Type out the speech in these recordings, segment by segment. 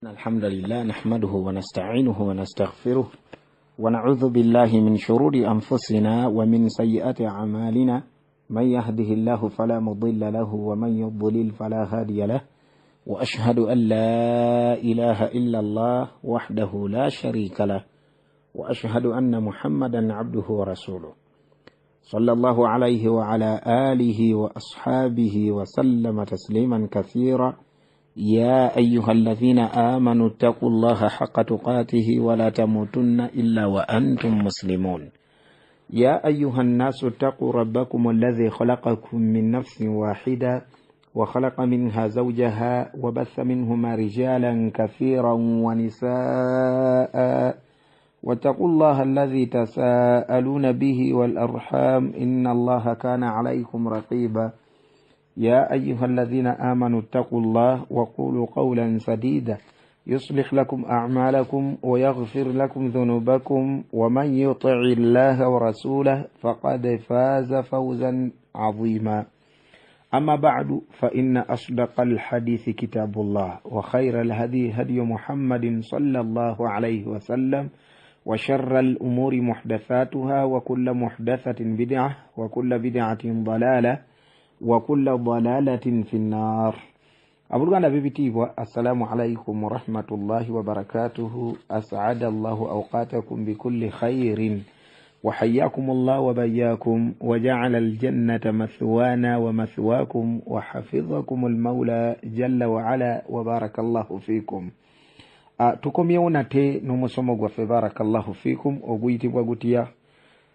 الحمد لله نحمده ونستعينه ونستغفره ونعوذ بالله من شرور أنفسنا ومن سيئات أعمالنا من يهده الله فلا مضل له ومن يضلل فلا هادي له وأشهد أن لا إله إلا الله وحده لا شريك له وأشهد أن محمدا عبده ورسوله صلى الله عليه وعلى آله وأصحابه وسلم تسليما كثيرا يا أيها الذين آمنوا اتقوا الله حق تقاته ولا تموتن إلا وأنتم مسلمون يا أيها الناس اتقوا ربكم الذي خلقكم من نفس واحدة وخلق منها زوجها وبث منهما رجالا كثيرا ونساء واتقوا الله الذي تساءلون به والأرحام إن الله كان عليكم رقيبا يا أيها الذين آمنوا اتقوا الله وقولوا قولا سديدا يصلح لكم أعمالكم ويغفر لكم ذنوبكم ومن يطع الله ورسوله فقد فاز فوزا عظيما أما بعد فإن أصدق الحديث كتاب الله وخير الهدي هدي محمد صلى الله عليه وسلم وشر الأمور محدثاتها وكل محدثة بدعة وكل بدعة ضلالة وكل ضلالة في النار. أبرغانا ببتيبوا السلام عليكم ورحمة الله وبركاته. أسعد الله أوقاتكم بكل خير وحياكم الله وبياكم وجعل الجنة مثوانا ومثواكم وحفظكم المولى جل وعلا وبارك الله فيكم. تكم يونتي نمسومو بارك الله فيكم وغيتبوا غتيا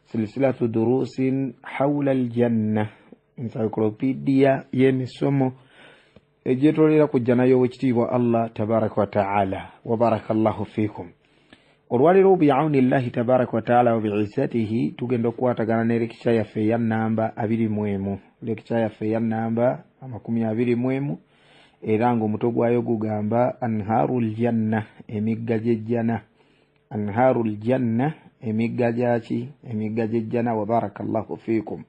سلسلة دروس حول الجنة encyclopedia y'emisomo ejetolera kujja nayo wekitiibwa Allah tabaraka wa ta'ala wa barakallahu fikum. Olwaliro bi'aunillahi tabaraka wa ta'ala wa bi'izatihi tugenda okukwatagana ne lekcha yaffe ya namba 21 lekcha yaffe ya namba 21 era ng'omutwe gwayo gugamba anharul janna emigga gy'ejjana anharul janna emigga gyaki emigga gy'ejjana wa barakallahu fikum.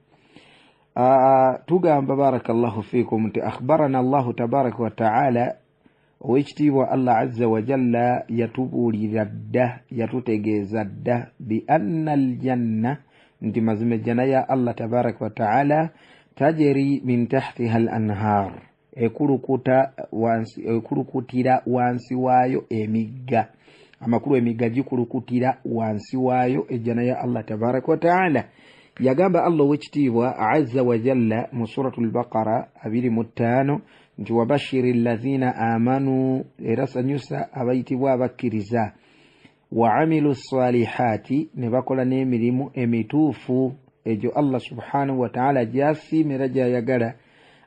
تugamba barakallahu fikum nti akhbarana Allah tabaraka wa ta'ala wekitiibwa Allah azza wa jalla yatubulira dda yatutegeeza dda bi anna aljanna nti mazima ejjana ya Allah tabaraka wa ta'ala tajri min tahtiha al-anhar ekulukutira wansi waayo emigga amakulu emigga gikulukutira wansi waayo ejjana ya Allah tabaraka wa ta'ala. Yagamba Allah wekitiibwa azza wa jalla mu suratul baqara 25 nti wabashiri alladhina amanu era sanyusa abayitibwa abakkiriza wa amilu salihati ne bakola n'emirimu emituufu egyo Allah subhanahu wa ta'ala gyasiimira gyayagala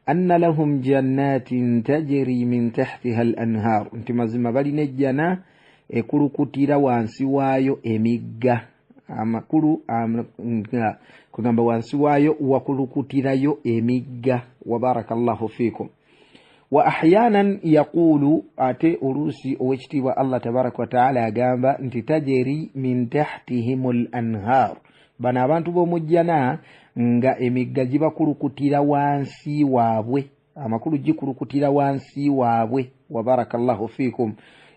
anna lahum jannatin tajri min tahtiha al-anhar nti mazima balina ejjana ekulukutira wansi waayo emigga amakulu kugamba wansi waayo wakulukutirayo emigga wa barakallahu fikum. Wa ahyanan yaqulu ate olusi owekitiibwa Allah tabaraka wa ta'ala agamba nti tajeri min tahtihimul anhar bana abantu b'omujjana nga emigga gibakulukutira wansi waabwe amakulu gikulukutira wansi waabwe wa barakallahu fikum.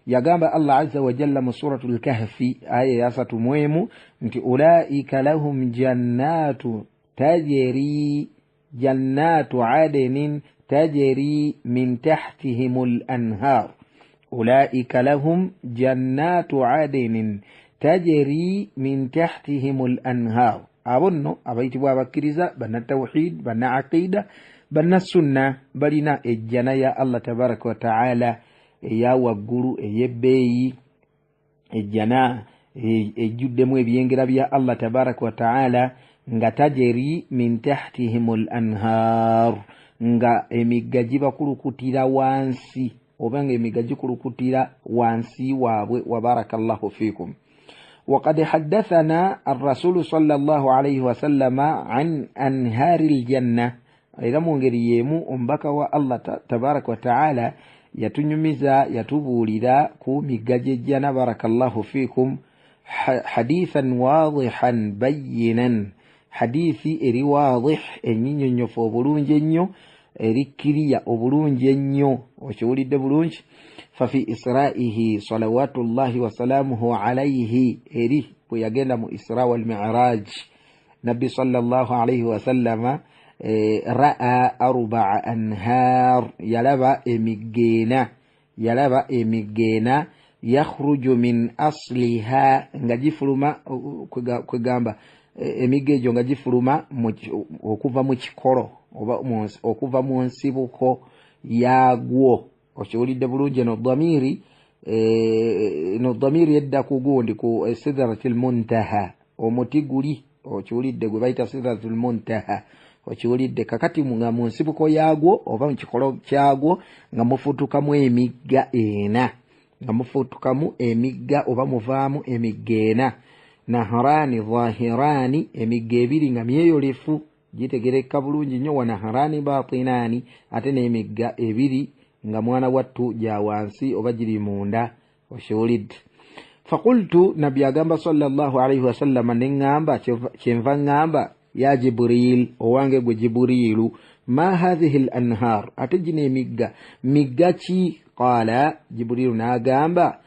Yagamba Allah azza wa jalla mu suratul kahfi aya ya 3 nti ulaika lahum jannatu tajri jannatu adnin tajri min tahtihimul anhar ulaika lahum jannatu adnin tajri min tahtihimul anhar. Abonno abayitibwa abakkiriza banna tawhid banna aqida banna sunna balina ejjana ya Allah tabaraka wa ta'ala eya waggulu eyebbeeyi ejjana ejjuddemu ebyengera bya Allah tabaraka wa ta'ala nga tajeri min tahtihimul anhar nga emigga gibakulukutira wansi oba nga emigga gikulukutira wansi waabwe wa barakallahu fikum. وقد حدثنا الرسول صلى الله عليه وسلم عن أنهار الجنة إذا مونغري يمو أمبكا والله تبارك وتعالى yatunyumiza yatubulira ku migga gy'ejjana barakallahu fikum hadithan wadihan bayyinan hadithi eri wadih enyinyonyofu obulungi ennyo erikkiriya obulungi ennyo okiwulidde bulungi ففي إسرائه صلوات الله وسلامه عليه إريه ويجنم إسراء والمعراج نبي صلى الله عليه وسلم رأى 4 أنهار يلبا إمجينا يخرج من أصلها ngajifuluma kwegamba emigejo ngajifuluma okuva mu kikolo oba okuva mu nsibuko yagwo okiwulidde bulungi no dhamiri edda ku gundi ku sidratil muntaha omuti guli okiwulidde gwe bayita sidratul muntaha okiwulidde kakati nga mu nsibuko yagwo oba mu kikolo kyagwo nga mufutukamu emigga ena nga mufutukamu emigga oba muvaamu emigga ena naharani dhahirani emigga ebiri nga myeyolefu gitegereka bulungi nnyo wa naharani batinani ate n'emigga ebiri nga mwana wattu gya wansi oba giri munda okiwulidde fakultu nabbi agamba sallallahu alayhi wasallam neŋŋamba kyenva ŋŋamba ya Jibril owange gwe Jibrilu ma hadhihi al-anhar ate gino emigga migga ki qala Jibrilu n'agamba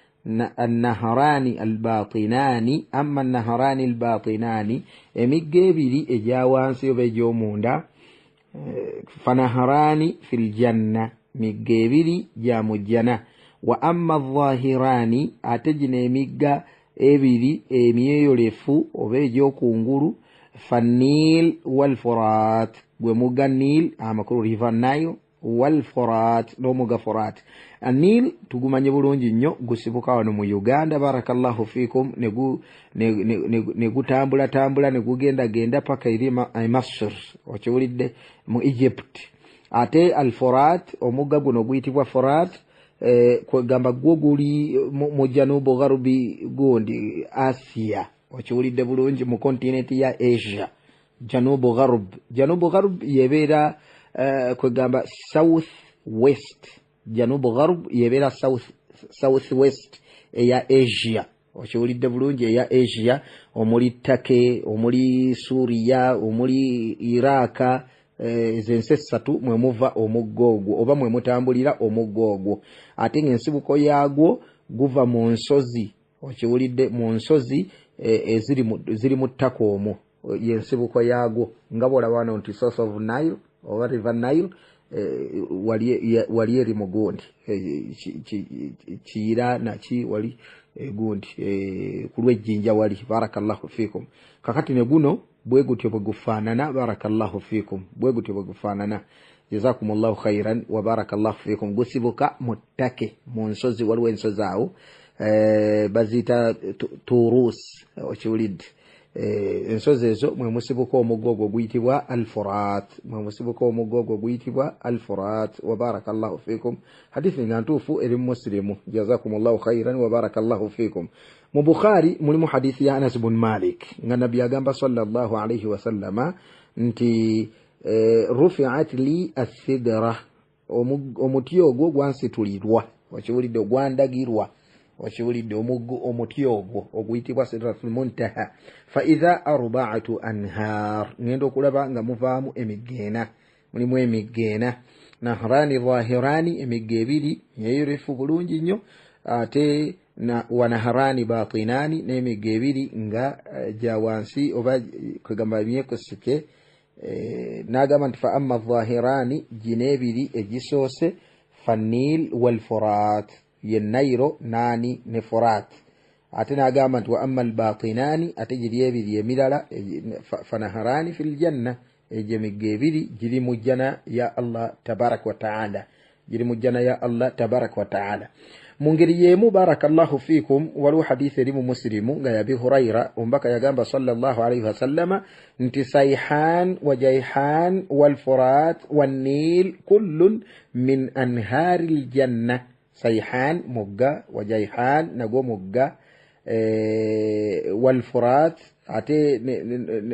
النهران الباطنان أما النهران الباطنان emigga ebiri egya wansi oba egy'omunda فنهران في الجنة migga ebiri gya mu jjana wa amma الظاهران ate gino emigga ebiri emyeyolefu oba egy'okungulu فالنيل والفرات gwe mugga Nile amakulu river Nile والفرات n'omugga Furat Anil tugumanye bulungi nnyo gusibuka wano mu Uganda barakallahu fikum ne gutambula ne genda paka iri Masr okiwulidde mu Egypt ate al-Furat omugga guno guyitibwa Furat kwegamba gwo guli mu janubu gharubi gundi Asia okiwulidde bulungi mu continent ya Asia janubu gharub yebeera kwegamba south west janubu gharb yebera south west eya Asia okiwulidde bulungi eya Asia omuli Turkey omuli Syria omuli Iraq zense 3 mwe muva omugga ogwo oba mwe mutambulira omugga ogwo ate ng'ensibuko yagwo guva mu nsozi okiwulidde mu nsozi ziri mu ttaka omwo yensibuko yagwo nga bwolaba wano nti source of Nile oba river Nile wali eri mugundi kiyira naki wali gundi kulwejjinja wali barakallahu fikum kakati ne guno bwe gutyo bwe gufaanana barakallahu fikum bwe gutyo bwe gufaanana jazakumullahu khairan wa barakallahu fikum gusibuka mu ttake mu nsozi waliwo ensozi awo bazita Turus okiwulidde ensozi ezo mwe musibuka omugga ogwo guyitibwa al-Furat mwe musibuka omugga ogwo guyitibwa al-Furat wa barakallahu fikum hadithi nga ntuufu eri Muslimu jazakumullahu khairan wa barakallahu fikum mu Bukhari mulimu hadithi ya Anas bin Malik nga nabbi agamba sallallahu alayhi wa sallama nti rufi'at li as-sidra omuti ogwo gwansitulirwa wakiwulidde gwandagirwa wakiwulidde omuti ogwo oguyitibwa sidratul muntaha fa idha 4 anhar ngendo okulaba nga muvaamu emiggeena mulimu emiggeena nahrani dhahirani emigga ebiri yeyolefu bulungi nnyo ate wa naharani batinani n'emigga ebiri nga gya wansi oba kwegamba myekusike n'agamba nti fa amma dhahirani gino ebiri egisoose fanil walfurat yennairo nani ne Furat ate n'agamba nti wa amma albatinani ate giri ebiri emirala fanaharani fil janna egyo emigga ebiri giri mu jjana ya Allah tabaraka wa ta'ala giri mu jjana ya Allah tabaraka wa ta'ala mu ngeri y'emu barakallahu fikum waliwo hadithi eri mu Muslimu nga ya Abi Hurayra ombaka yagamba sallallahu alayhi wa sallama nti sayhan wa jayhan wal Furat wan Nil kullun min anharil janna sayhan mugga wa jayhan nago mugga wal Furat ate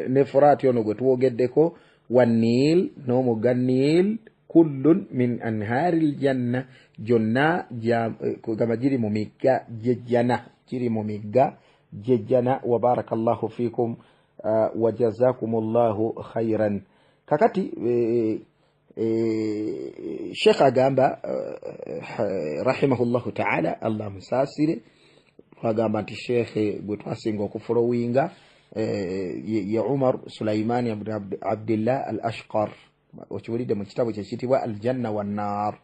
ne Furat yono gwe tuwogeddeko wan Nil no mugga Nil kullun min anharil janna jonna kugamba giri mu migga jejjana wa barakallahu fikum wa jazakumullahu khairan kakati Sheikh agamba rahimahullahu ta'ala Allah musasire agamba nti Sheikh gwe twasinga okufolowinga ya Umar Sulaiman ibn Abdullah al-Ashqar okiwulidde mu kitabo kye kitibwa al-Janna wan-Nar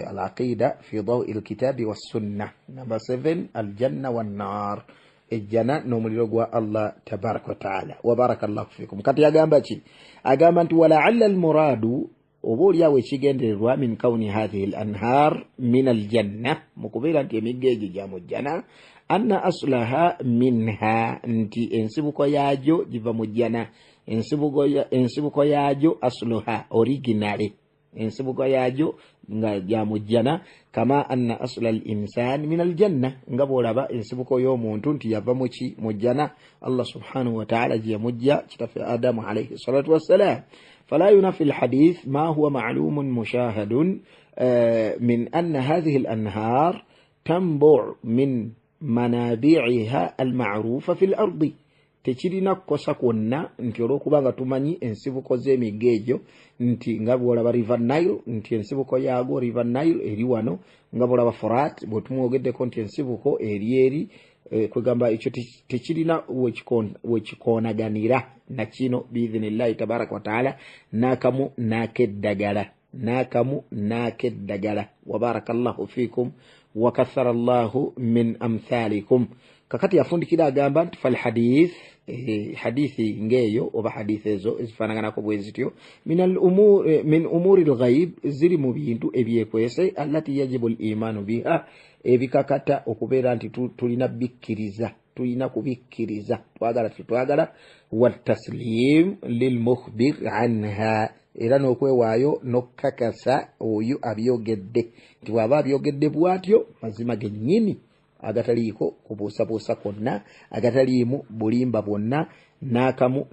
al-Aqida fi Dawi al-Kitabi was-Sunnah number 7 al-Janna wan-Nar ejjana n'omuliro gwa Allah tabaraka wa ta'ala wa barakallahu fikum. Kati agamba ki? Agamba nti wala'alla al-muradu obuli awe ekigendererwa min kauni hadhihi al-anhar min al-janna mukubeera nti emigga egyo gya mu jjana anna aslaha minha nti ensibuko yaajo giva mu jjana ensibuko yaajo asluha originally ensibuko yaajo nga gya mu jjana kama anna asla al-insan min al-janna nga bwolaba ensibuko y'omuntu nti yava mu ki mu jjana Allah subhanahu wa ta'ala gye mujja kitaffe Adamu alayhi salatu wassalam. فلا ينافي الحديث ما هو معلوم مشاهد من أن هذه الأنهار تنبع من منابعها المعروفة في الأرض تشيرنا كوساكونا نتي olwokubanga tumanyi ensibuko z'emigga nti nga bwolaba River Nile nti ensibuko yaago River Nile eri wano nga bwolaba Forat bwetumwogeddeko nti ensibuko eri kwegamba ekyo tekirina wekikonaganira na kino biidhinillahi tabaraka wa taala nakamu nakeddagala wa barakallahu fikum wa kathara Allahu min amthalikum. Kakati yafundikira agamba nti fal hadith hadithi ngeyo oba hadith ezo ezifaanaganako bwe zityo min umuri al-ghaib ziri mu bintu ebyekwese allati yajibu al-imanu biha ebikakata okubeera nti tulina bikkiriza tulina kubikkiriza twagala wa taslim lil mukhbir anha era n'okwewaayo n'okukakasa oyo abyogedde nti bw'aba abyogedde bw'atyo mazima gennyini agataliiko kubuusabuusa kwonna agataliimu bulimba bwonna naakamu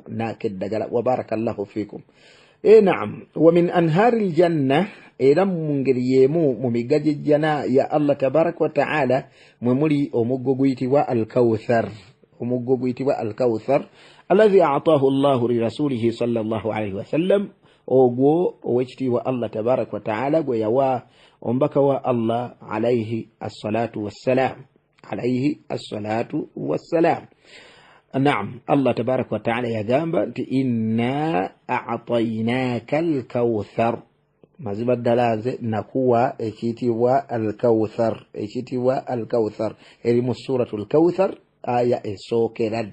naakeddagala wa barakallahu fikum. Naam wa min anhari aljanna era mu ngeri y'emu mu migga gy'ejjana ya Allah tabaraka wa ta'ala mwe muli omuggo guyitibwa al-Kawthar alladhi a'taahu Allahu li rasulihi sallallahu alayhi wa sallam ogwo owekitiibwa Allah tabaraka wa ta'ala gwe yawa ombaka wa Allah alayhi as-salatu wassalam. Naam Allah tabaraka wa ta'ala yagamba nti inna a'tainaka al-Kawthar mazima ddala nze nakuwa ekiyitibwa al-Kawthar eri mu suratu al-Kawthar aya esookera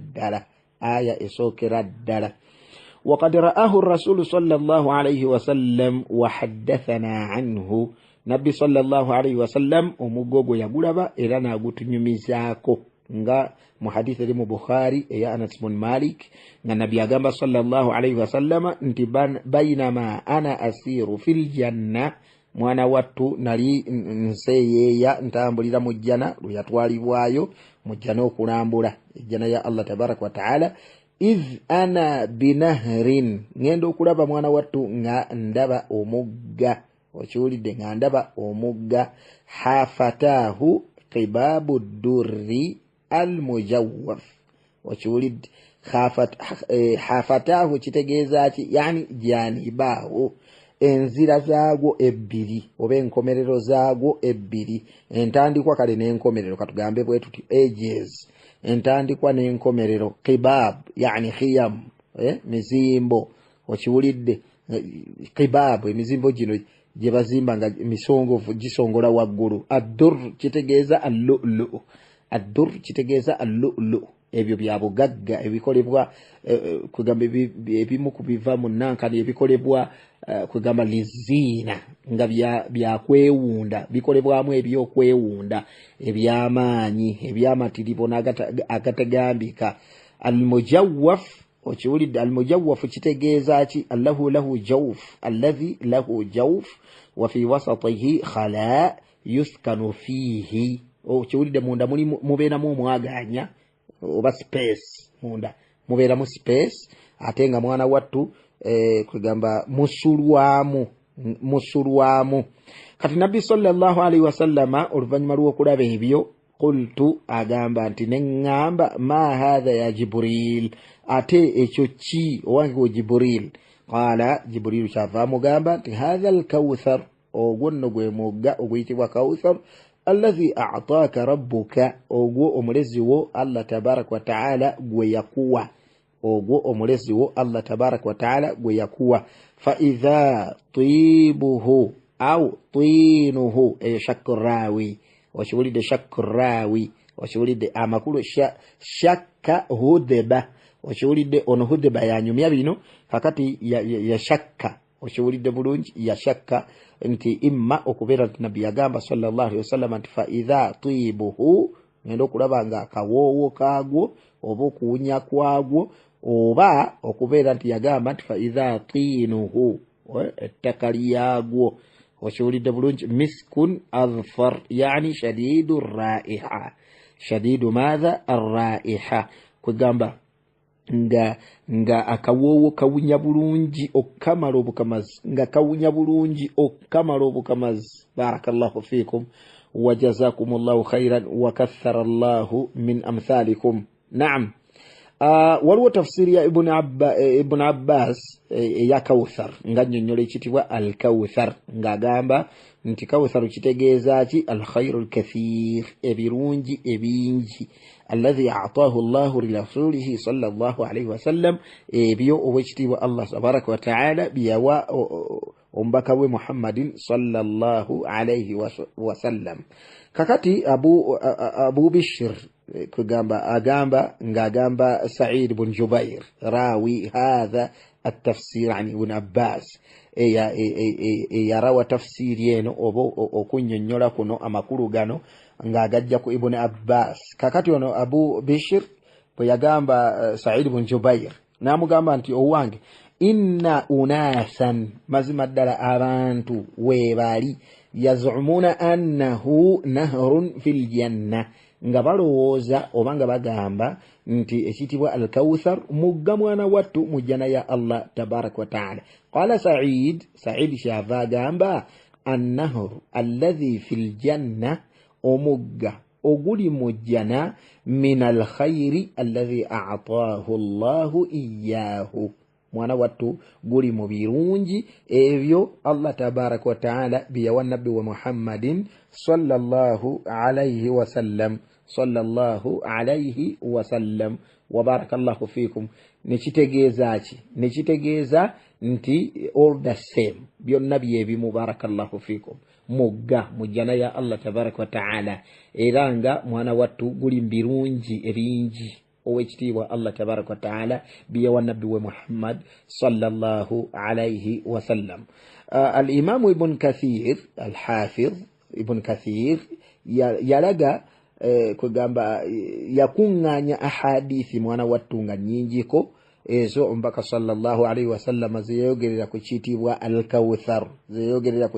ddala وقد رآه الرسول صلى الله عليه وسلم وحدثنا عنه نبي صلى الله عليه وسلم omugogo yagulaba era nagutunyumizaako nga mu hadith eri mu Bukhari eya Anas bin Malik nga nabi agamba sallallahu alayhi wasallam nti bainama ana asiru fil janna mwana wattu nali nseyeeya ntambulira mu jjana luyatwalibwayo mu jjana okulambula ejjana ya Allah tabaraka wa ta'ala iz ana binahrin ngenda okulaba mwana wattu nga ndaba omugga okiwulidde nga ndaba omugga hafatahu qibabu durri al-mujawwaf okiwulidde hafatahu kitegeeza ki yani janibaawo enzira zaagwo ebbiri oba enkomerero zaagwo ebbiri entandikwa kale n'enkomerero katugambe bwe tuti edges entandikwa n'enkomerero qibab yani khiyam mizimbo okiwulidde qibab emizimbo gino gye bazimba nga misongovu gisongola waggulu ad-durr kitegeeza al-lu'lu ebyo bya bugagga ebikolebwa kugamba ebimu kubiva mu nankani ebikolebwa kugamba lizina nga bya kwewunda bikolebwamu ebyokwewunda ebyamaanyi ebyamatiribo n'agatagambika al-mujawwaf okiwulidde al-mujawwaf kitegeeza ki lahu jawf alladhi lahu jawf wa fi wasatihi khala yuskanu fihi okiwulidde munda mubeeramu omwaganya oba space munda mubeeramu space ate nga mwana wattu kwegamba musulwamu kati nabbi sallallahu alayhi wasallama oluvannyuma lw'okulaba ebyo qultu agamba nti neŋŋamba ma hadha ya Jibril ate ekyo ki owange wo Jibril qala Jibril kyava mugamba nti hadha alkawthar ogwo nno gwe mugga oguyitibwa kawthar alladhi a'taaka rabbuka ogwo omulezi wo Allah tabarak wa ta'ala gwe yakuwa ogwo omulezi wo Allah tabarak wa ta'ala gwe yakuwa fa idha tibuhu au tinuhu shakrawi washulide shakrawi washulide amakulu shakka hudeba washulide ono hudeba yanyumya bino fakati ya shakka washulide bulungi ya shakka nti imma okubera nabi yagamba sallallahu alaihi wasallam nti fa idha tibuhu ngendo kulaba nga kawowo kagwo oba okuwunya kwagwo oba okubera nti yagamba nti fa idha tinuhu ettaka lyagwo washulide bulungi miskun adfar yani shadidu raiha shadidu madha arraiha kugamba nga akawowo kawunya bulungi okamala obukamazi nga kawunya bulungi okamala obukamazi barakallahu fikum wa jazakumullahu khairan wa kathara Allahu min amthalikum na'am waliwo tafsiri ya ibn Abbas ya Kawthar nga nnyonnyola ekitibwa al-Kawthar ng'agamba nti Kawthar kitegeeza ki al-khairul kathir ebirungi ebingi alladhi a'taahu Allahu li rasulihi sallallahu alayhi wasallam ebyo obwekitibwa Allah tabaraka wa ta'ala biyawa ombaka we Muhammadin sallallahu alayhi wasallam kakati Abu Bishr kugamba agamba Sa'id ibn Jubair rawi hadha التفسير عن ابن عباس yarawa tafsiri eno obo okunyonnyola kuno amakulu gano ng'agajja ku Ibn Abbas kakati ono Abu Bishr bwe yagamba Sa'id ibn Jubair namugamba nti owange inna unasan mazima ddala abantu webali yazumuna annahu nahrun fil janna nga balowooza oba nga bagamba nti ekitibwa al-Kawthar mugga mwana wattu mu jjana ya Allah tabarak wa ta'ala qala Sa'id shava gamba an-nahr alladhi fil janna omugga oguli mu jjana min al-khayri alladhi a'taahu Allahu iyyahu mwana wattu guli mu birungi ebyo Allah tabarak wa ta'ala biyawa nabbi wa Muhammadin sallallahu alayhi wa sallam wa barakallahu fikum nekitegeeza nti all the same byonna byebimu barakallahu fikum mugga mujjana ya Allah tabarak wa ta'ala era nga mwana wattu guli mbirungi ebingi owekitiibwa Allah tabarak wa ta'ala biyawa nabbi we Muhammad sallallahu alayhi wa sallam al-Imam Ibn Kathir al-Hafiz Ibn Kathir yalaga kugamba yakunganya ahadithi mwana wattu nga nyinjiko ezo mbaka sallallahu alayhi wa sallam zeyogerera ku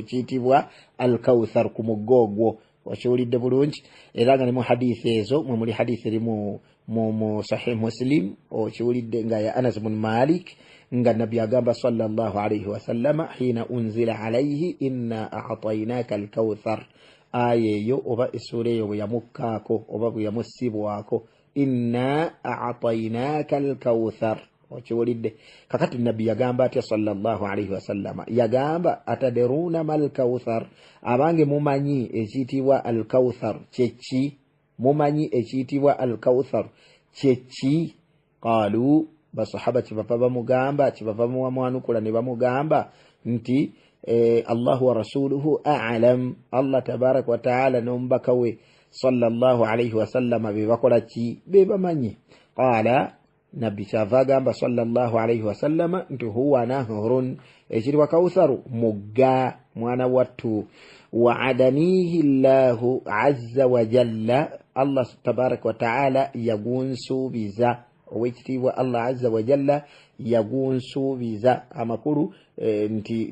kitibwa al-Kawthar ku mugogwo washulidde bulungi era nga ne mu hadithi ezo muli hadithi erimu mu sahih Muslim okiwulidde nga ya Anas ibn Malik nga nabbi agamba sallallahu alayhi wa sallam hina unzila alayhi inna a'tainaka al-Kawthar ayeyo oba esura eyo bwe yamukkaako oba bwe yamusibwako inna a'tainaka al-Kawthar okiwulidde kakati nabbi yagamba atya sallallahu alayhi wa sallam yagamba ataderuna mal Kawthar abange mumanyi ekiyitibwa al-Kawthar kyeki mumanyi ekiyitibwa al-Kawthar kyeki qalu basahaba kibava bamugamba kibava muwanukula ne bamugamba nti Allah wa rasuluhu a'lam Allah tabarak wa ta'ala nombaka we sallallahu alayhi wa sallam be bakola ki be bamanyi qala nabbi kyava gamba sallallahu alayhi wa sallam nti huwa nahrun ekiriwa Kawtharu mugga mwana wattu wa'adanihi Allahu azza wa jalla Allah tabarak wa ta'ala yagunsubiza owekitiibwa Allah azza wa jalla yagunsubiza amakulu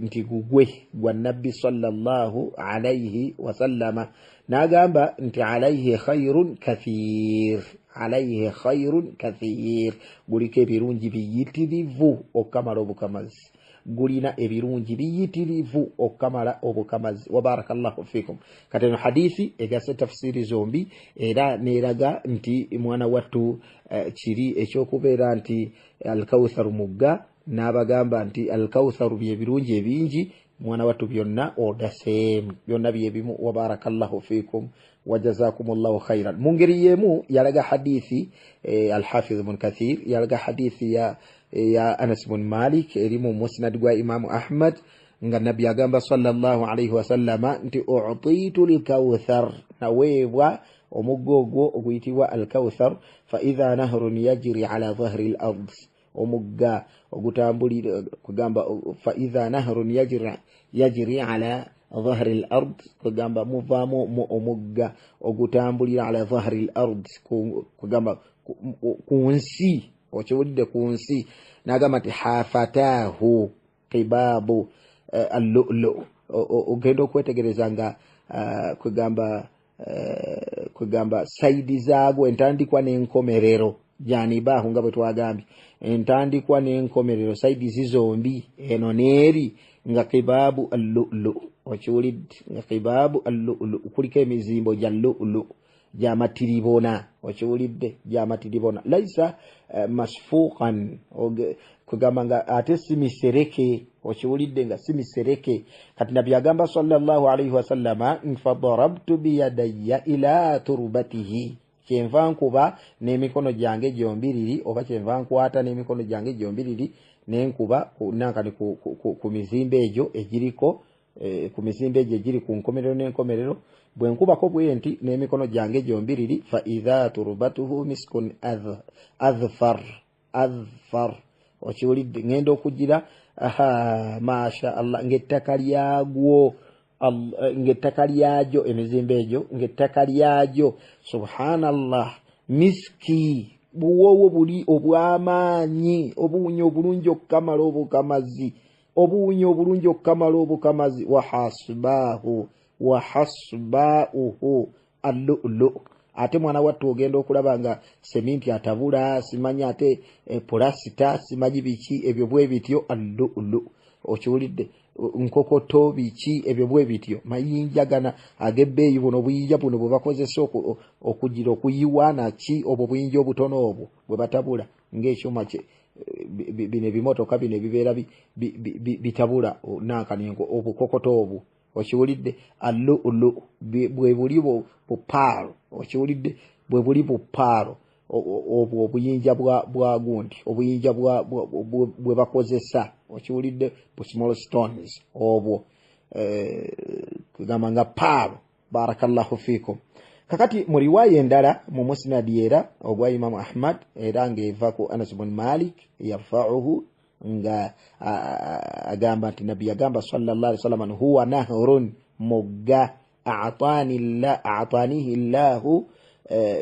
nti gugwe gwa nabbi sallallahu alayhi wa sallama nagamba nti alayhi khairun kathir guliko ebirungi biyitirivu okamala obukamazi gulina ebirungi biyitirivu okamala obukamazi wa barakallahu fikum kateno hadithi egase tafsiri zombi era neraga nti mwana wattu kiri ekyokubeera nti al-Kawthar mugga n'abagamba nti al-kawtharu bye birungi ebingi mwana wattu byonna odaseemu byonna bye bimu wa barakallahu fikum wa jazakumullahu khairan mu ngeri yemu yalaga hadithi al-Hafiz ibn Kathir yalaga hadithi ya Anas ibn Malik erimu musnad gwa Imam Ahmad nga nabi agamba sallallahu alayhi wa sallama nti u'titu al-kawthar nawebwa omuggogo oguyitibwa al-kawthar fa idha nahrun yajri ala dhahri al-ard omugga ogutambulira kugamba fa idha nahrun yajri ala dhahri al-ard kugamba muvamo omugga ogutambulira ala dhahri al-ard kugamba kunsi okiwulidde kunsi nagamba ti hafatahu qibabu al-lu'lu ogenda okwetegereza nga kugamba saidi zaagwo entandikwa n'enkomerero janibahu nga bwe twagambye entandikwa n'enkomerero saidi zizombi eno neeri nga qibabu al-lu'lu okiwulidde nga qibabu al-lu'lu kuliko emizimbo gya lu'lu gyamatiribona okiwulidde gyamatiribona laisa masfuqan kugamba nga ate simisereke okiwulidde nga simisereke kati nabi agamba sallallahu alayhi wa sallama fadarabtu biyadayya ila turbatihi kyenva nkuba n'emikono gyange gyombiriri oba kyenva nkwata n'emikono gyange gyombiriri nenkuba nankani ku mizimbe egyo egiriko ku mizimbe egyo egiri ku nkomerero n'enkomerero bwe nkubako bwe nti n'emikono gyange gyombiriri fa idha turbatuhu miskun adhfar okiwulidde ngenda okugira masha Allah ng'ettaka lyagwo ng'ettaka lyagyo emizimbe egyo ng'ettaka lyagyo subhanallah miski buwowo buli obw'amaanyi obuwunyi obulungi okukamala obukamazi obuwunyi obulungi okukamala obukamazi wa hasbauhu al-lu'lu ate mwana wattu ogenda okulaba nga seminti atabula simanyi ate pulasita simanyi biki ebyo bwe bityo al-lu'lu okiwulidde nkokoto biki ebyo bwe bityo mayinja gana agebbeeyi buno buyinja buno bwe bakozesa okugira okuyiwa naki obwo buyinja obutono obwo bwe batabula ng'ekyuma kye bino ebimotoka bino ebibeera bitabula nankanengo obukokoto obwo okiwulidde al-lu'lu bwe buli bupaalo okiwulidde bwe buli bupaalo obwo obuyinja bwa gundi obuyinja bwe bakozesa okiwulidde bu small stones obwo kugamba nga paalo barakallahu fikum kakati mu riwaya endala mu musnad era ogwa Imam Ahmad era ng'eva ku Anas ibn Malik yarfa'uhu nga agamba nti nabi agamba sallallahu alaihi wasallam huwa nahrun mugga a'tanihi Allahu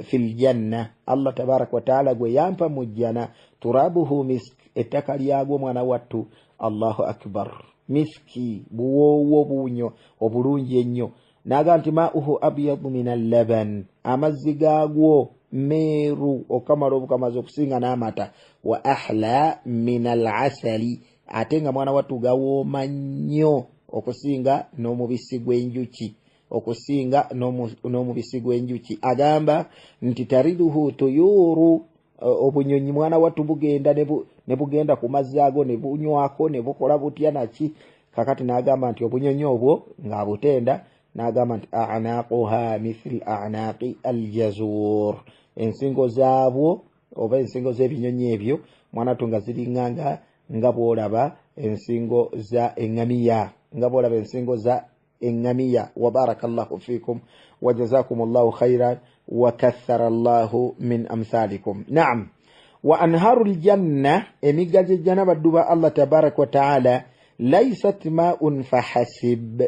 fil janna Allah tabarak wa taala gwe yampa mujjana turabuhu misk ettaka lyagwo mwana wattu Allahu akbar miski buwowo bunyo obulungi ennyo naga nti ma'uhu abyadu min al-laban amazzi gaagwo meeru okamala obukamazi okusinga n'amata wa ahla min al-asali ate nga mwana wattu gawooma nnyo okusinga n'omubisi gw'enjuki okusinga n'omubisi gw'enjuki agamba nti tariduhu tuyuru obunyonyi mwana wattu bugenda ne bugenda ku mazzi ago ne bunywako ne bukola butya naki kakati n'agamba nti obunyonyi obwo ng'abutenda n'agamba nti a'naquha mithli a'naqi al-jazur ensingo zaabwo oba ensingo z'ebinyonyi ebyo mwana wattu nga ziringanga nga bw'olaba ensingo za engamiya nga bw'olaba ensingo za engamiya wa barakallahu fikum wa jazakumullahu khairan wa kathara Allahu min amthalikum na'am wa anharul janna emigaje jana badduba Allah tabarak wa ta'ala laysat ma'un fahasib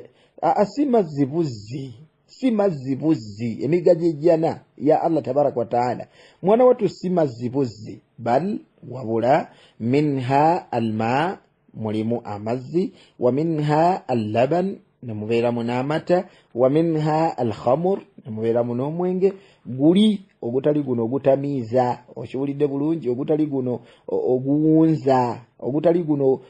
simazibuzzi emigaje jana ya Allah tabarak wa ta'ala mwana watu simazibuzzi bal wabula minha alma mulimu amazzi wa minha allaban nemubera munamata wa minha alkhamr nemubera munomwenge guli ogutali guno ogutamiza okiwulidde bulungi ogutali guno oguwunza ogutali guno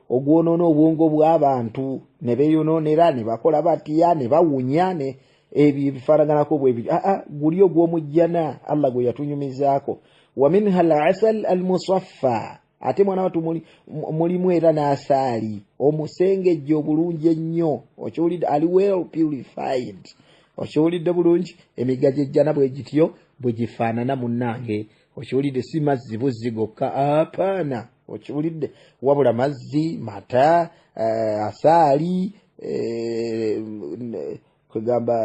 ogwonoona obwongo bw'abantu ne beeyonoonera ne bakola batya ne bawunya ne ebyo bifaanaganako bwebi guli ogw'omujjana Allah gwe yatunyumizaako wa minha al-asal al-musaffa ate mwana watu mulimu era n'asaali omusengejja obulungi ennyo okiwulidde ali well purified okiwulidde bulungi emigga gy'ejjana bwe gityo bwe gifaanana munnange okiwulidde si mazzi buzzi gokka apaana okiwulidde wabula mazzi mata asaali kwegamba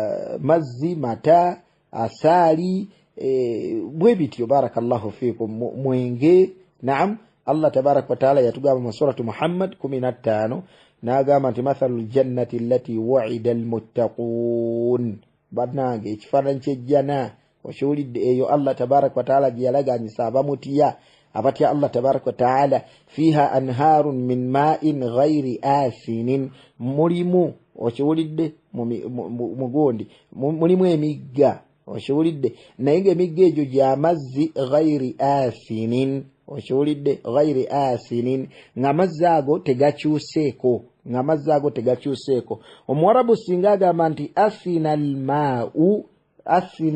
mazzi mata asaali bwe bityo barakallahu fiikum mwenge naam Allah tabarak wa taala yatugamba mu suratu Muhammad 15 n'agamba nti mathalul jannati allati wa'ida almuttaqun bannange ekifaananyi ky'ejjana okiwulidde eyo Allah tabarak wa taala gye yalaganyisa abamutya abatya Allah tabarak wa taala fiha anharun min ma'in ghairi asinin mulimu okiwulidde mugondi mulimu emigga okiwulidde naye ng'emigga egyo gy'amazzi ghairi asinin okiwulidde ghairi asinin ng'amazzi ago tegakyuseeko omuwarabu singa agamba nti asina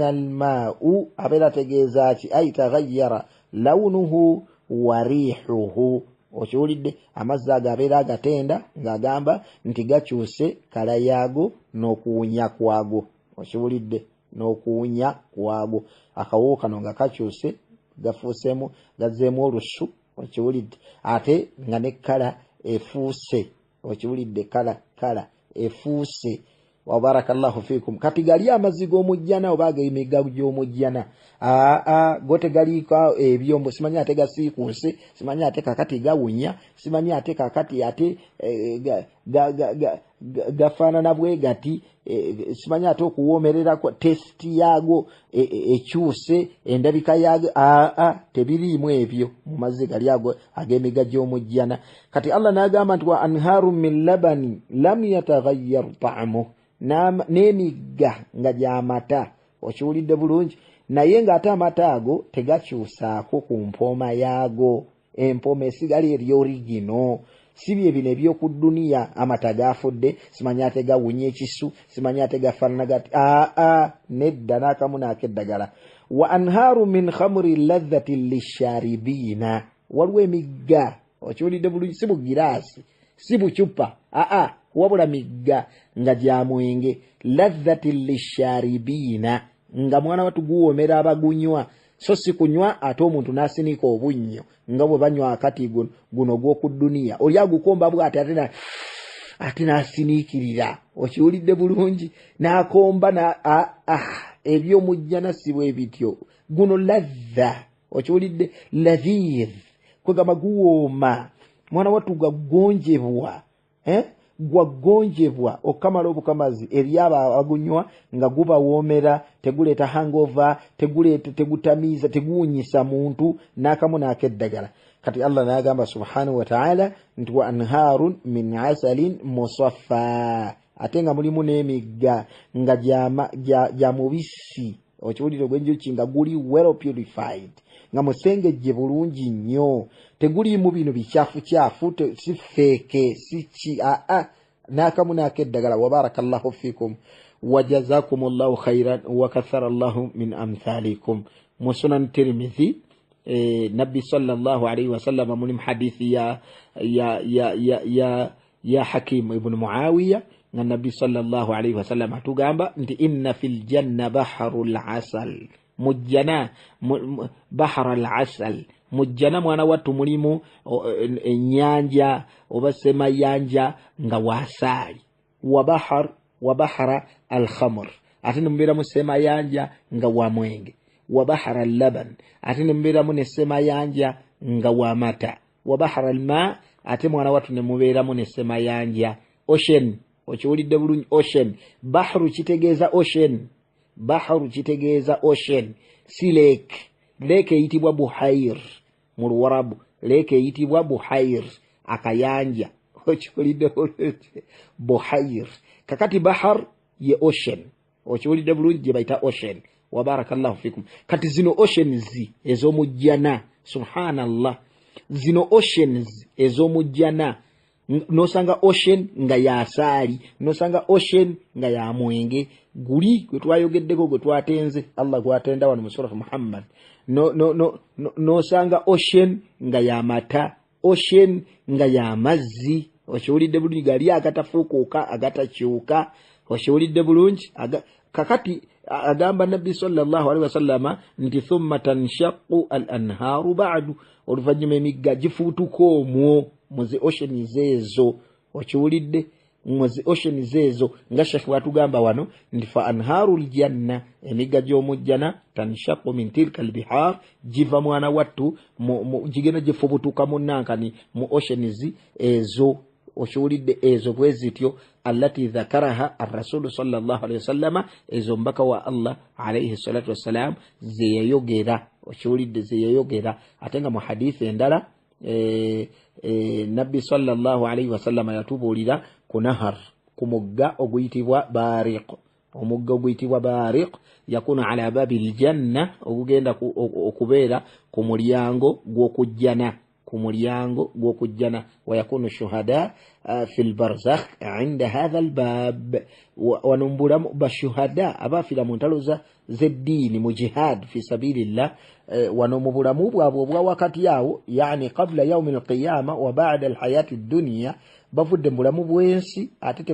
almaa'u abeera ategeeza ki ay taghayyara lawnuhu wa rihuhu okiwulidde amazzi ago abeera agatenda ng'agamba nti gakyuse kala yaago n'okuwunya kwago okiwulidde n'okuwunya kwago akawo kano nga kakyuse gafuuseemu gazzeemu olusu okiwulidde ate nga ne kala efuuse okiwulidde kala efuuse wa barakallahu fiikum kati gali amazzi g'omujjana oba ag'emigga gy'omujjana go tegaliiko ebyo simanyi ate gasiikuuse simanyi ate kakati gawunya simanyi ate kakati ate gafaanana bwe gati simanyi ate okuwoomerera tesiti yaago ekyuse endabika yaago tebiriimu ebyo mu mazzi gali ago ag'emigga gy'omujjana kati Allah n'agamba nti wa anharu min labani lam yataghayyar ta'muhu n'emigga nga gy'amata okiwulidde bulungi naye ng'ate amata ago tegakyusaako ku mpooma yaago empooma esigala eri origino si bye bino eby'oku dduniya amata gaafudde simanyi ate gawunya ekisu simanyi ate gafaanana gati nedda n'akamu n'akeddagala wa anhaaru min khamri ladhati lisharibiina waliwo emigga okiwulidde bulungi si bugiraasi si bucupa wabula migga nga gya mwenge ladhati lisharibiina nga mwana watu guwoomera abagunywa so si kunywa ate omuntu n'asinika obunnyo nga bwe banywa akati guno gw'oku dduniya oli agukomba bwe ate n'asiniikirira okiwulidde bulungi n'akomba eby'omujjana si bwe bityo guno ladha okiwulidde ladhiidh kwegamba guwooma mwana watu gwagonjebwa gwagonjebwa okamala obukamazi eri abo abagunywa nga gubawoomera teguleeta hangover tegutamiiza teguwunyisa muntu n'akamu n'akeddagala kati Allah n'agamba subhanahu wa ta'ala nti wa anharun min asalin musaffa ate nga mulimu n'emigga nga gya mubisi okiwulire ogw'enjuki nga guli well purified nga musengejje bulungi nnyo teguliimu bino bicyafu si feeke si ki n'akamu n'akeddagala wa barakallahu fiikum wa jazakumullahu khairan wa kathara Allahu min amthalikum mu sunan Tirmidhi nabbi sallallahu alayhi wa sallam mulim hadithi ya Hakim ibn Muawiya nga nabbi sallallahu alayhi wa sallam atugamba nti inna fil janna bahrul asal mujjana bahrul asal mujjana mwana watu mulimu ennyanja oba semayanja nga wasaali wa bahara al-khamr ate nembeeramu semayanja nga wa mwenge wa bahara al-laban ate nembeeramu ne semayanja nga wa mata wa bahara al-ma ate mwana watu nemubeeramu ne semayanja ocean okiwulidde bulungi ocean bahru kitegeeza ocean si lake eyitibwa buhair mu Luwarabu leke eyitibwa buhair akayanja okiwulidde buhair kakati bahar ye ocean okiwulidde bulungi gye bayita ocean wa barakallahu fikum kati zino oceans ez'omujjana subhanallah zino oceans ez'omujjana nosanga ocean nga yasaali nosanga ocean nga ya mwenge guli gwe twayogeddeko gwe twatenze Allah gwatenda wano mu surah Muhammad n'osanga ocean nga y'amata, ocean nga y'amazzi. Okiwulidde bulungi, gali agatafuukuuka agatakyuka. Okiwulidde bulungi. Kakati agamba Nabbi sallallahu alaihi wasallama nti thumma tanshaqu al anhaaru ba'du, oluvannyuma emigga gifuutuka omwo muzi ocean zeezo. Okiwulidde, muzi ocean zeezo nga Sheikh watugamba wano nti fa anhaarul janna, emigga gy'omujjana tanshaqu min tilka al bihar, jiva mwana wattu gigenda gifubutuka munnankani mu oceans ezo. Okiwulidde ezo bwe zityo allati dhakaraha ar-rasul sallallahu alaihi wasallama, ezo mbaka wa Allah alayhi salatu wassalam ze yayogera. Okiwulidde ze yayogera. Ate nga mu hadithi endala Nabbi sallallahu alaihi wasallama yatubuulira ku nahar, ku mugga oguyitibwa Bariq. Omugga oguyitibwa Bariq yakuna ala babil janna, ogugenda okubeera ku mulyango gw'okujjana, ku mulyango gw'okujjana. Wayakunu shuhada fi lbarzakh inda hadha albab, wanombulamu bashuhada abaafira mu ntalo z'eddiini mu jihad fi sabilillah, wano mu bulamu bwabwe obwa wakati awo, yani qabla yaumi alqiyama wa ba'da alhayati dunya, bavudde mu bulamu bw'ensi ate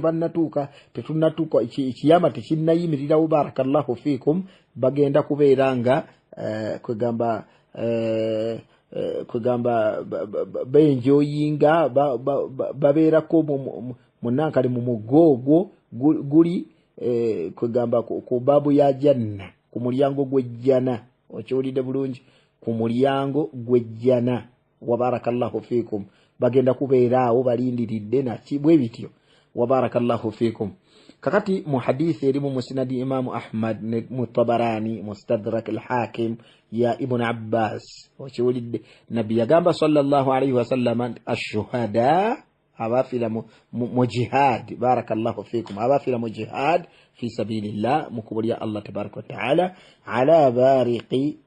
tetunnatuuka ekiyama tekinnayimirirawo. Barakallahu fikum. Bagenda kubeera nga kwegamba benjoyinga babeerako munankale mu muggoogwo guli kwegamba ku babu ya janna, ku mulyango gw'ejjana. Okiwulidde bulungi, ku mulyango gw'ejjana. Wa barakallahu fikum. Bagenda kubeera awo balindiridde naki bwe bityo. Wa barakallahu fikum. Kakati mu hadithi eri mu musnad Imam Ahmad ne mu Tabarani Mustadrak al-Hakim ya Ibn Abbas, okiwulidde Nabbi yagamba sallallahu alaihi wasallam ash-shuhada abafira mu jihad. Barakallahu fikum. Abafira mu jihad fi sabilillah, mukubulya Allah tabaraka wa taala, ala bariqi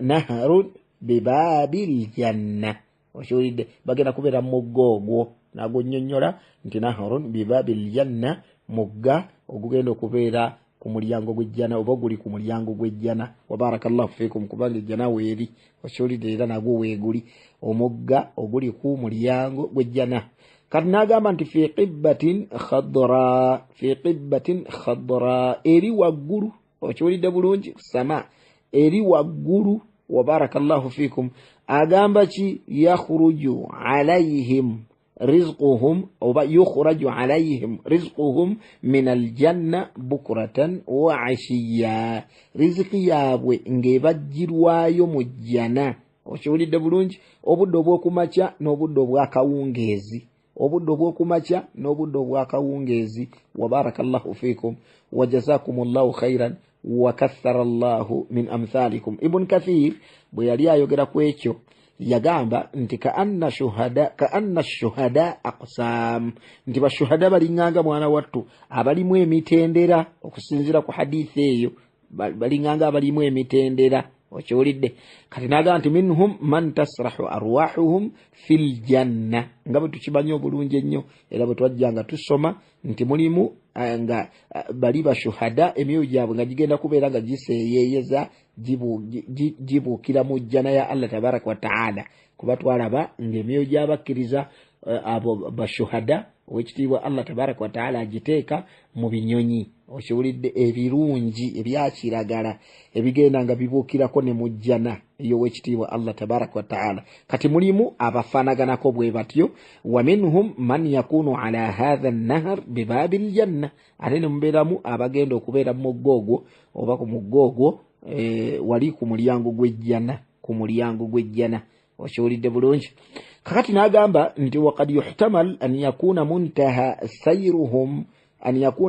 nahrun bibabil janna. Okiwulidde bagenda kubeera mu muggoogwo, nago nnyonnyola nti nahrun bibabil janna, mugga ogugenda okubeera ku mulyango gw'ejjana, oba guli ku mulyango gw'ejjana. Wa barakallahu fikum. Kubanga ejjana weeri, okiwulidde era nagwo weeguli, omugga oguli ku mulyango gw'ejjana. Kati n'agamba nti fi qibbatin khadra, eri waggulu. Okiwulidde bulungi, sama eri waggulu. Wa barakallahu fikum. Agamba ki? yakhruju alayhim rizquhum, oba yukhraju alayhim rizquhum min aljanna bukratan wa ashiya, riziki yaabwe ng'ebajjirwayo mu jjana. Okiwulidde bulungi, obudde obw'okumakya n'obudde obw'akawungeezi, obudde obw'okumakya n'obudde obw'akawungeezi. Wa barakallahu fikum wa jazakumullahu khairan wa kathara Allahu min amthalikum. Ibn Kathir bwe yali ayogera ku ekyo yagamba nti kaanna shuhada aqsam, nti bashuhada balinganga mwana wattu abalimu emitendera. Okusinzira ku hadithi eyo balinganga abalimu emitendera. Okiwulidde. Kati n'agamba nti minhum man tasrahu arwahuhum fil janna, nga bwe tukimanyi obulungi ennyo era bwe twajjanga tusoma nti mulimu nga bali bashuhada emyoyo gyabwe nga gigenda kubeera nga giseeyeeyeza gibuukira mu jjana ya Allah tabaraka wa taala. Kuba twalaba ng'emyoyo gy'abakkiriza abo bashuhada owekitiibwa Allah tabaraka wa taala agiteeka mu binyonyi. Okiwulidde, ebirungi ebya kiragala ebigenda nga bibuukirako ne mu jjana eyo owekitiibwa Allah tabaraka wa taala. Kati mulimu abafaanaganako bwe batyo. Wa minhum man yakunu ala hadha an-nahr bibabil janna, ate ne mubeeramu abagenda okubeera mu muggoogwo oba ku muggoogwo wali ku mulyango gw'ejjana, ku mulyango gw'ejjana. Okiwulidde bulungi. Kakati n'agamba nti waqad yuhtamal an yakuna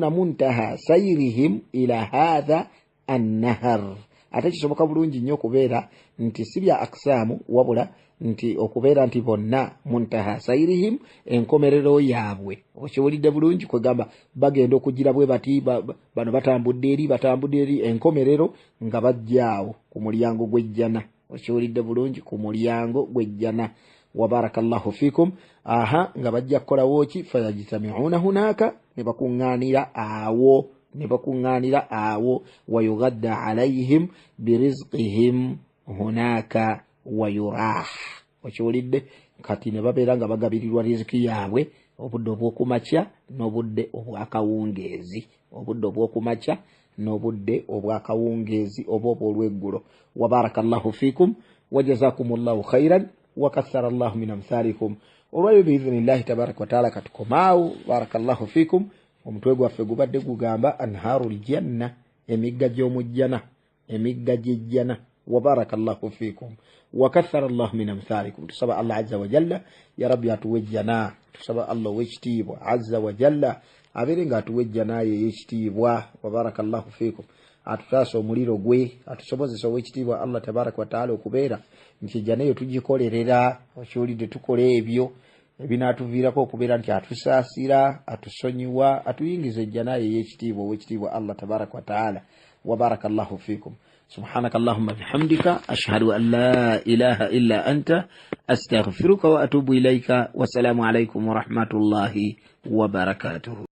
muntaha sayrihim ila hadha an-nahr. Ate kisoboka bulungi nnyo okubeera nti si bya aksaamu wabula nti okubeera nti bonna muntaha sayrihim, enkomerero yaabwe. Okiwulidde bulungi, kwegamba bagenda okugira bwe bati bano batambudde eri enkomerero nga bajjaawo ku mulyango gw'ejjana. Okiwulidde bulungi, ku mulyango gw'ejjana. Wa barakallahu fikum. Nga bajja kukolawo ki? Fayajtami'una hunaka, ne bakuŋŋaanira awo. نبكونغانira awo ويغدى عليهم برزقهم هناك ويراح wakiwulidde kati ne babeera nga bagabirirwa riziki yaabwe obudde obw'okumakya n'obudde obw'akawungeezi obudde obw'okumakya n'obudde obw'akawungeezi oba obw'olweggulo wa barakallahu fikum wa jazakumullahu khairan wa kathara Allahu min amthalikum olwayo biidhnillahi tabaraka wa taala katukomaawo barakallahu fikum omutwe gwaffe gubadde gugamba anharul janna emigga gy'omujjana emigga gy'ejjana wa barakallahu fikum wa kathara Allahu min amthalikum tusaba Allah azza wa jalla ya rabbi atuwejjana tusaba Allah wekitiibwa azza wa jalla abeere nga atuwejjana ye yekitiibwa wa barakallahu fikum atutaasa omuliro gwe atusobozesa owekitiibwa Allah tabaraka wa taala okubeera nti ejjana eyo tugikolerera okiwulidde tukola ebyo ebinaatuviirako okubeera nti atusaasira atusonyiwa atuyingiza ejjana ye yekitiibwa owekitiibwa Allah tabaraka wa taala wa barakallahu fikum سبحانك اللهم بحمدك أشهد أن لا إله إلا أنت أستغفرك وأتوب إليك والسلام عليكم ورحمة الله وبركاته.